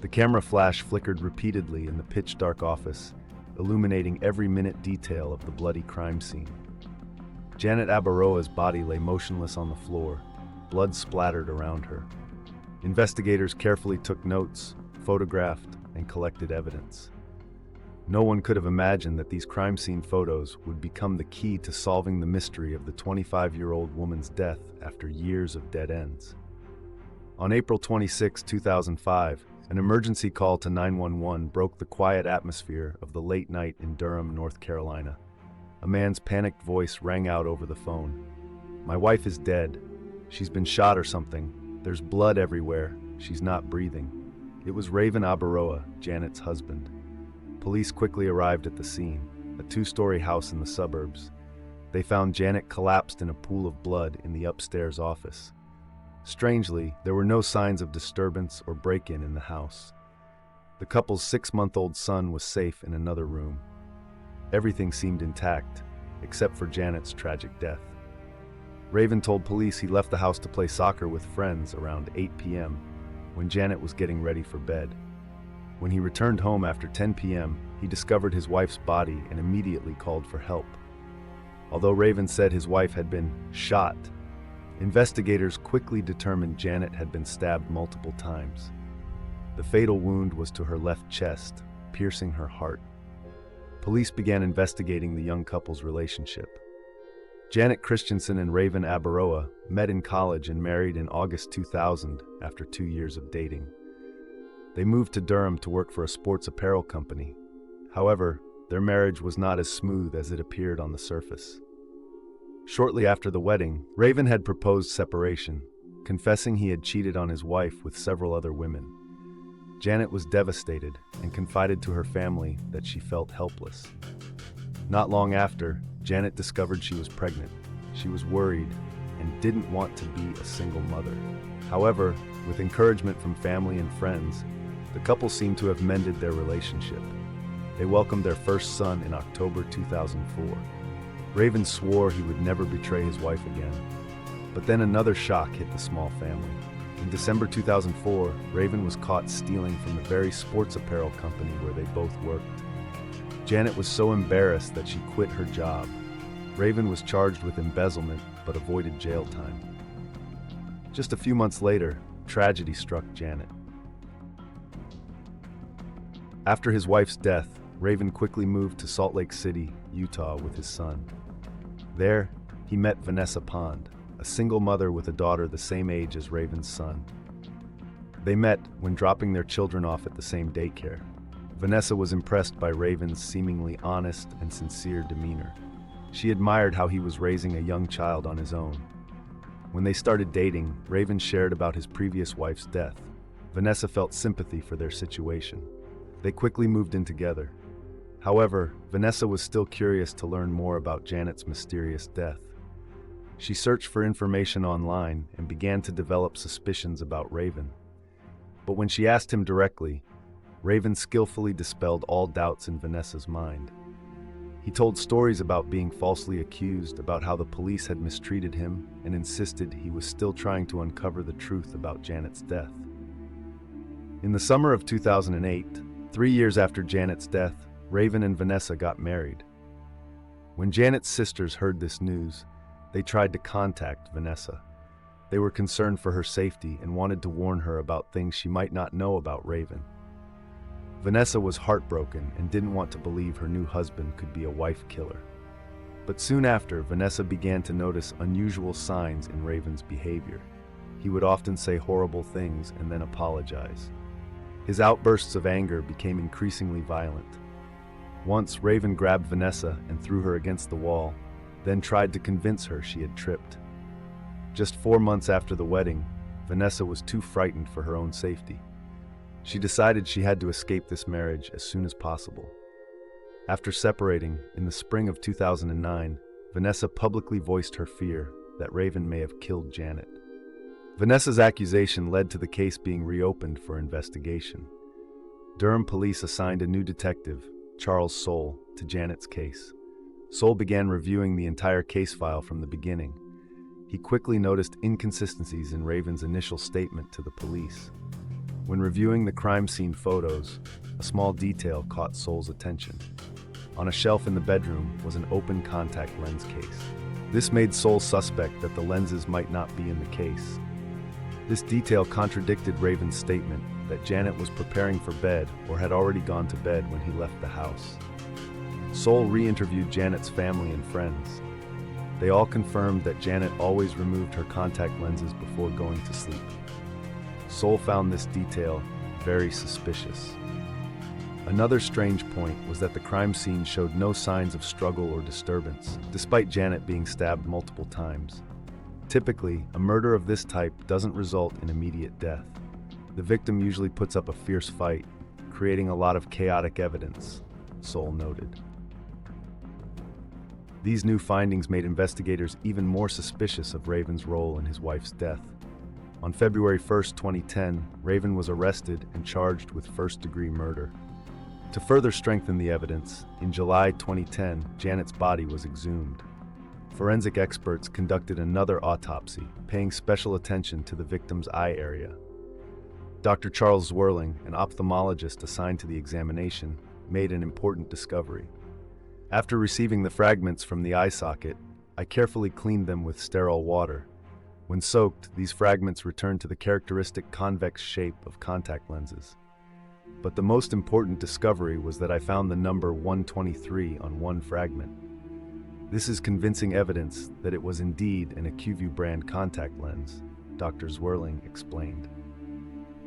The camera flash flickered repeatedly in the pitch-dark office, illuminating every minute detail of the bloody crime scene. Janet Abaroa's body lay motionless on the floor, blood splattered around her. Investigators carefully took notes, photographed, and collected evidence. No one could have imagined that these crime scene photos would become the key to solving the mystery of the 25-year-old woman's death after years of dead ends. On April 26, 2005, an emergency call to 911 broke the quiet atmosphere of the late night in Durham, North Carolina. A man's panicked voice rang out over the phone. "My wife is dead. She's been shot or something. There's blood everywhere. She's not breathing." It was Raven Abaroa, Janet's husband. Police quickly arrived at the scene, a two-story house in the suburbs. They found Janet collapsed in a pool of blood in the upstairs office. Strangely, there were no signs of disturbance or break-in in the house. The couple's 6-month-old son was safe in another room. Everything seemed intact, except for Janet's tragic death. Raven told police he left the house to play soccer with friends around 8 p.m. when Janet was getting ready for bed. When he returned home after 10 p.m., he discovered his wife's body and immediately called for help. Although Raven said his wife had been shot, investigators quickly determined Janet had been stabbed multiple times. The fatal wound was to her left chest, piercing her heart. Police began investigating the young couple's relationship. Janet Christensen and Raven Abaroa met in college and married in August 2000 after 2 years of dating. They moved to Durham to work for a sports apparel company. However, their marriage was not as smooth as it appeared on the surface. Shortly after the wedding, Raven had proposed separation, confessing he had cheated on his wife with several other women. Janet was devastated and confided to her family that she felt helpless. Not long after, Janet discovered she was pregnant. She was worried and didn't want to be a single mother. However, with encouragement from family and friends, the couple seemed to have mended their relationship. They welcomed their first son in October 2004. Raven swore he would never betray his wife again. But then another shock hit the small family. In December 2004, Raven was caught stealing from the very sports apparel company where they both worked. Janet was so embarrassed that she quit her job. Raven was charged with embezzlement but avoided jail time. Just a few months later, tragedy struck Janet. After his wife's death, Raven quickly moved to Salt Lake City, Utah with his son. There, he met Vanessa Pond, a single mother with a daughter the same age as Raven's son. They met when dropping their children off at the same daycare. Vanessa was impressed by Raven's seemingly honest and sincere demeanor. She admired how he was raising a young child on his own. When they started dating, Raven shared about his previous wife's death. Vanessa felt sympathy for their situation. They quickly moved in together. However, Vanessa was still curious to learn more about Janet's mysterious death. She searched for information online and began to develop suspicions about Raven. But when she asked him directly, Raven skillfully dispelled all doubts in Vanessa's mind. He told stories about being falsely accused, about how the police had mistreated him, and insisted he was still trying to uncover the truth about Janet's death. In the summer of 2008, 3 years after Janet's death, Raven and Vanessa got married. When Janet's sisters heard this news, they tried to contact Vanessa. They were concerned for her safety and wanted to warn her about things she might not know about Raven. Vanessa was heartbroken and didn't want to believe her new husband could be a wife killer. But soon after, Vanessa began to notice unusual signs in Raven's behavior. He would often say horrible things and then apologize. His outbursts of anger became increasingly violent. Once, Raven grabbed Vanessa and threw her against the wall, then tried to convince her she had tripped. Just 4 months after the wedding, Vanessa was too frightened for her own safety. She decided she had to escape this marriage as soon as possible. After separating, in the spring of 2009, Vanessa publicly voiced her fear that Raven may have killed Janet. Vanessa's accusation led to the case being reopened for investigation. Durham police assigned a new detective, Charles Soule, to Janet's case. Soule began reviewing the entire case file from the beginning. He quickly noticed inconsistencies in Raven's initial statement to the police. When reviewing the crime scene photos, a small detail caught Sol's attention. On a shelf in the bedroom was an open contact lens case. This made Sol suspect that the lenses might not be in the case. This detail contradicted Raven's statement that Janet was preparing for bed or had already gone to bed when he left the house. Sol re-interviewed Janet's family and friends. They all confirmed that Janet always removed her contact lenses before going to sleep. Sol found this detail very suspicious. Another strange point was that the crime scene showed no signs of struggle or disturbance, despite Janet being stabbed multiple times. Typically, a murder of this type doesn't result in immediate death. The victim usually puts up a fierce fight, creating a lot of chaotic evidence, Sol noted. These new findings made investigators even more suspicious of Raven's role in his wife's death. On February 1, 2010, Raven was arrested and charged with first-degree murder. To further strengthen the evidence, in July 2010, Janet's body was exhumed. Forensic experts conducted another autopsy, paying special attention to the victim's eye area. Dr. Charles Zwerling, an ophthalmologist assigned to the examination, made an important discovery. After receiving the fragments from the eye socket, I carefully cleaned them with sterile water. When soaked, these fragments returned to the characteristic convex shape of contact lenses. But the most important discovery was that I found the number 123 on one fragment. This is convincing evidence that it was indeed an AccuView brand contact lens, Dr. Zwerling explained.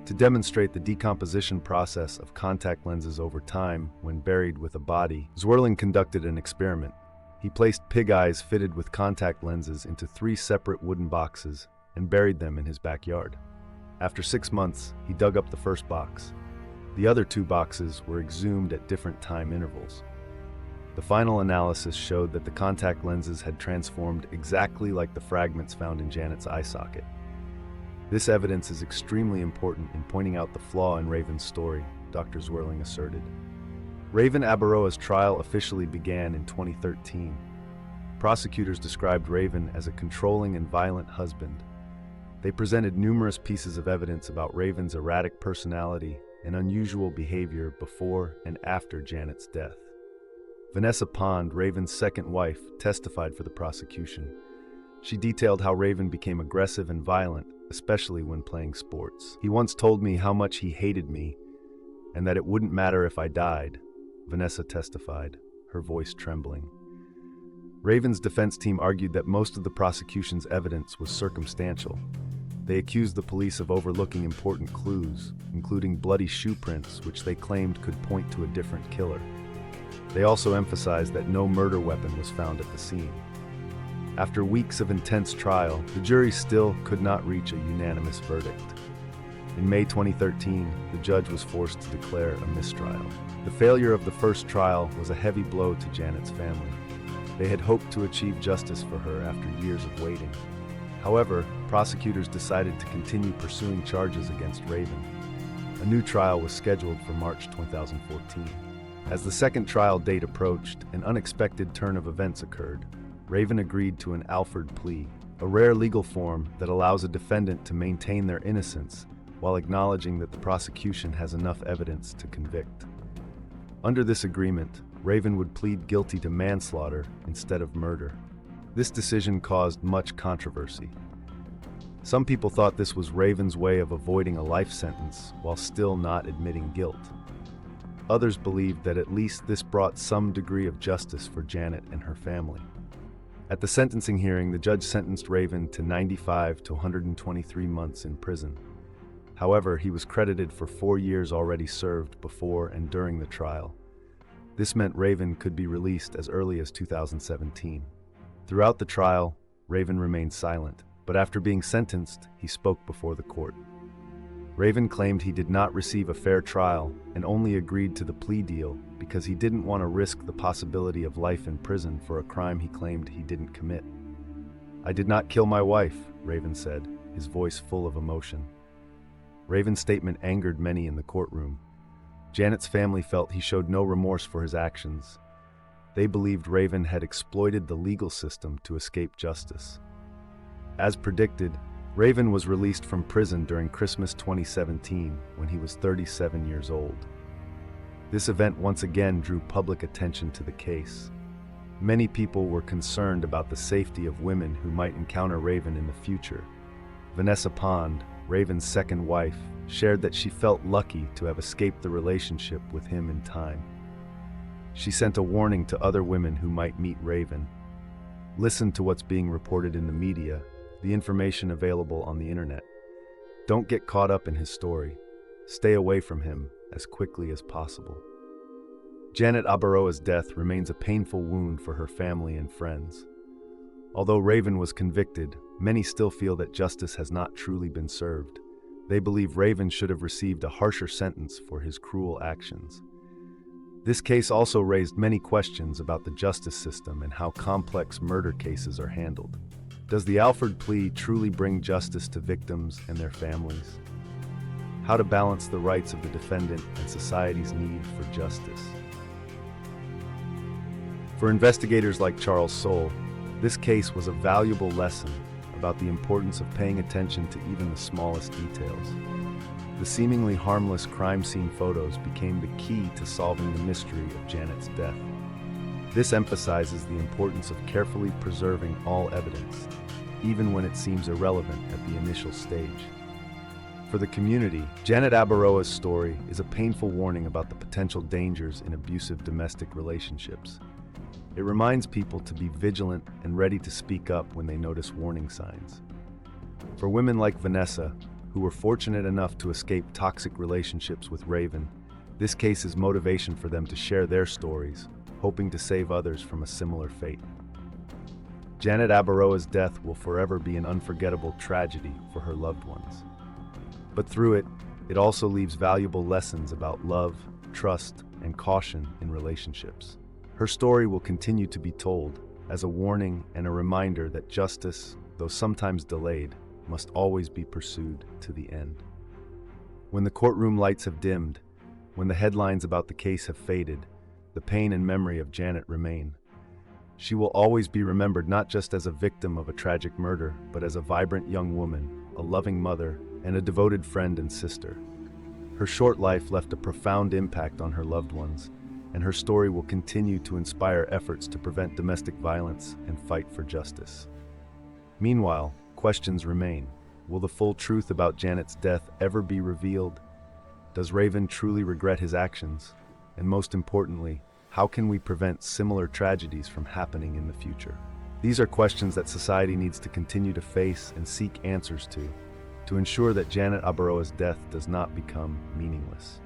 To demonstrate the decomposition process of contact lenses over time when buried with a body, Zwerling conducted an experiment. He placed pig eyes fitted with contact lenses into 3 separate wooden boxes and buried them in his backyard. After 6 months, he dug up the first box. The other 2 boxes were exhumed at different time intervals. The final analysis showed that the contact lenses had transformed exactly like the fragments found in Janet's eye socket. This evidence is extremely important in pointing out the flaw in Raven's story, Dr. Zwerling asserted. Raven Abaroa's trial officially began in 2013. Prosecutors described Raven as a controlling and violent husband. They presented numerous pieces of evidence about Raven's erratic personality and unusual behavior before and after Janet's death. Vanessa Pond, Raven's second wife, testified for the prosecution. She detailed how Raven became aggressive and violent, especially when playing sports. "He once told me how much he hated me and that it wouldn't matter if I died," Vanessa testified, her voice trembling. Raven's defense team argued that most of the prosecution's evidence was circumstantial. They accused the police of overlooking important clues, including bloody shoe prints, which they claimed could point to a different killer. They also emphasized that no murder weapon was found at the scene. After weeks of intense trial, the jury still could not reach a unanimous verdict. In May 2013, the judge was forced to declare a mistrial. The failure of the first trial was a heavy blow to Janet's family. They had hoped to achieve justice for her after years of waiting. However, prosecutors decided to continue pursuing charges against Raven. A new trial was scheduled for March 2014. As the second trial date approached, an unexpected turn of events occurred. Raven agreed to an Alford plea, a rare legal form that allows a defendant to maintain their innocence while acknowledging that the prosecution has enough evidence to convict. Under this agreement, Raven would plead guilty to manslaughter instead of murder. This decision caused much controversy. Some people thought this was Raven's way of avoiding a life sentence while still not admitting guilt. Others believed that at least this brought some degree of justice for Janet and her family. At the sentencing hearing, the judge sentenced Raven to 95 to 123 months in prison. However, he was credited for 4 years already served before and during the trial. This meant Raven could be released as early as 2017. Throughout the trial, Raven remained silent, but after being sentenced, he spoke before the court. Raven claimed he did not receive a fair trial and only agreed to the plea deal because he didn't want to risk the possibility of life in prison for a crime he claimed he didn't commit. "I did not kill my wife," Raven said, his voice full of emotion. Raven's statement angered many in the courtroom. Janet's family felt he showed no remorse for his actions. They believed Raven had exploited the legal system to escape justice. As predicted, Raven was released from prison during Christmas 2017 when he was 37 years old. This event once again drew public attention to the case. Many people were concerned about the safety of women who might encounter Raven in the future. Vanessa Pond, Raven's second wife, shared that she felt lucky to have escaped the relationship with him in time. She sent a warning to other women who might meet Raven. Listen to what's being reported in the media, the information available on the internet. Don't get caught up in his story. Stay away from him as quickly as possible. Janet Abaroa's death remains a painful wound for her family and friends. Although Raven was convicted, many still feel that justice has not truly been served. They believe Raven should have received a harsher sentence for his cruel actions. This case also raised many questions about the justice system and how complex murder cases are handled. Does the Alford plea truly bring justice to victims and their families? How to balance the rights of the defendant and society's need for justice. For investigators like Charles Soule, this case was a valuable lesson about the importance of paying attention to even the smallest details. The seemingly harmless crime scene photos became the key to solving the mystery of Janet's death. This emphasizes the importance of carefully preserving all evidence, even when it seems irrelevant at the initial stage. For the community, Janet Abaroa's story is a painful warning about the potential dangers in abusive domestic relationships. It reminds people to be vigilant and ready to speak up when they notice warning signs. For women like Vanessa, who were fortunate enough to escape toxic relationships with Raven, this case is motivation for them to share their stories, hoping to save others from a similar fate. Janet Abaroa's death will forever be an unforgettable tragedy for her loved ones. But through it, it also leaves valuable lessons about love, trust, and caution in relationships. Her story will continue to be told as a warning and a reminder that justice, though sometimes delayed, must always be pursued to the end. When the courtroom lights have dimmed, when the headlines about the case have faded, the pain and memory of Janet remain. She will always be remembered not just as a victim of a tragic murder, but as a vibrant young woman, a loving mother, and a devoted friend and sister. Her short life left a profound impact on her loved ones, and her story will continue to inspire efforts to prevent domestic violence and fight for justice. Meanwhile, questions remain. Will the full truth about Janet's death ever be revealed? Does Raven truly regret his actions? And most importantly, how can we prevent similar tragedies from happening in the future? These are questions that society needs to continue to face and seek answers to ensure that Janet Abaroa's death does not become meaningless.